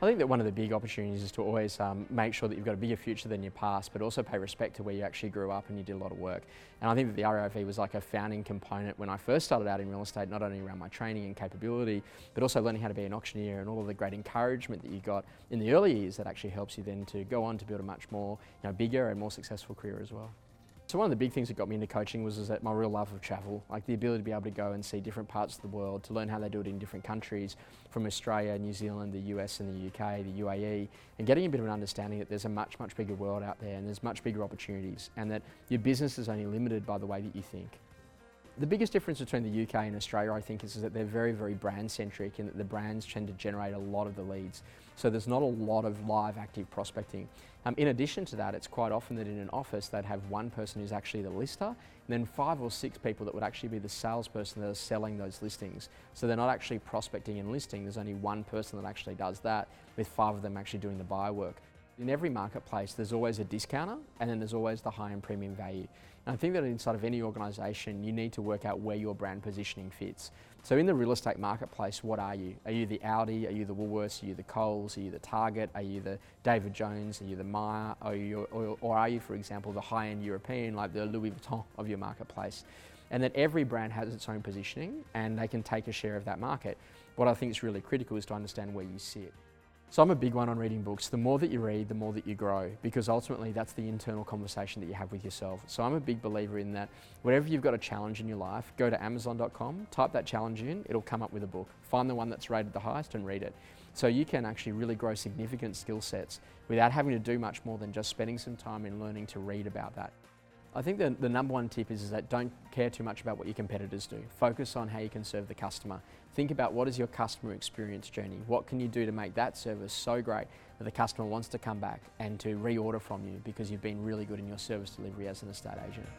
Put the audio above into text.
I think that one of the big opportunities is to always make sure that you've got a bigger future than your past, but also pay respect to where you actually grew up and you did a lot of work. And I think that the RAIV was like a founding component when I first started out in real estate, not only around my training and capability, but also learning how to be an auctioneer and all of the great encouragement that you got in the early years that actually helps you then to go on to build a much more bigger and more successful career as well. So one of the big things that got me into coaching was that my real love of travel, like the ability to be able to go and see different parts of the world, to learn how they do it in different countries, from Australia, New Zealand, the US and the UK, the UAE, and getting a bit of an understanding that there's a much, much bigger world out there and there's much bigger opportunities, and that your business is only limited by the way that you think. The biggest difference between the UK and Australia, I think, is that they're very, very brand-centric, and that the brands tend to generate a lot of the leads. So there's not a lot of live active prospecting. In addition to that, it's quite often that in an office they'd have one person who's actually the lister, and then 5 or 6 people that would actually be the salesperson that are selling those listings. So they're not actually prospecting and listing, there's only one person that actually does that, with 5 of them actually doing the buy work. In every marketplace, there's always a discounter, and then there's always the high and premium value. And I think that inside of any organisation, you need to work out where your brand positioning fits. So in the real estate marketplace, what are you? Are you the Audi? Are you the Woolworths? Are you the Coles? Are you the Target? Are you the David Jones? Are you the Myer? Or are you, for example, the high-end European, like the Louis Vuitton of your marketplace? And that every brand has its own positioning, and they can take a share of that market. What I think is really critical is to understand where you sit. So I'm a big one on reading books. The more that you read, the more that you grow, because ultimately that's the internal conversation that you have with yourself. So I'm a big believer in that whenever you've got a challenge in your life, go to Amazon.com, type that challenge in, it'll come up with a book. Find the one that's rated the highest and read it. So you can actually really grow significant skill sets without having to do much more than just spending some time in learning to read about that. I think the number one tip is that don't care too much about what your competitors do. Focus on how you can serve the customer. Think about what is your customer experience journey. What can you do to make that service so great that the customer wants to come back and to reorder from you because you've been really good in your service delivery as an estate agent.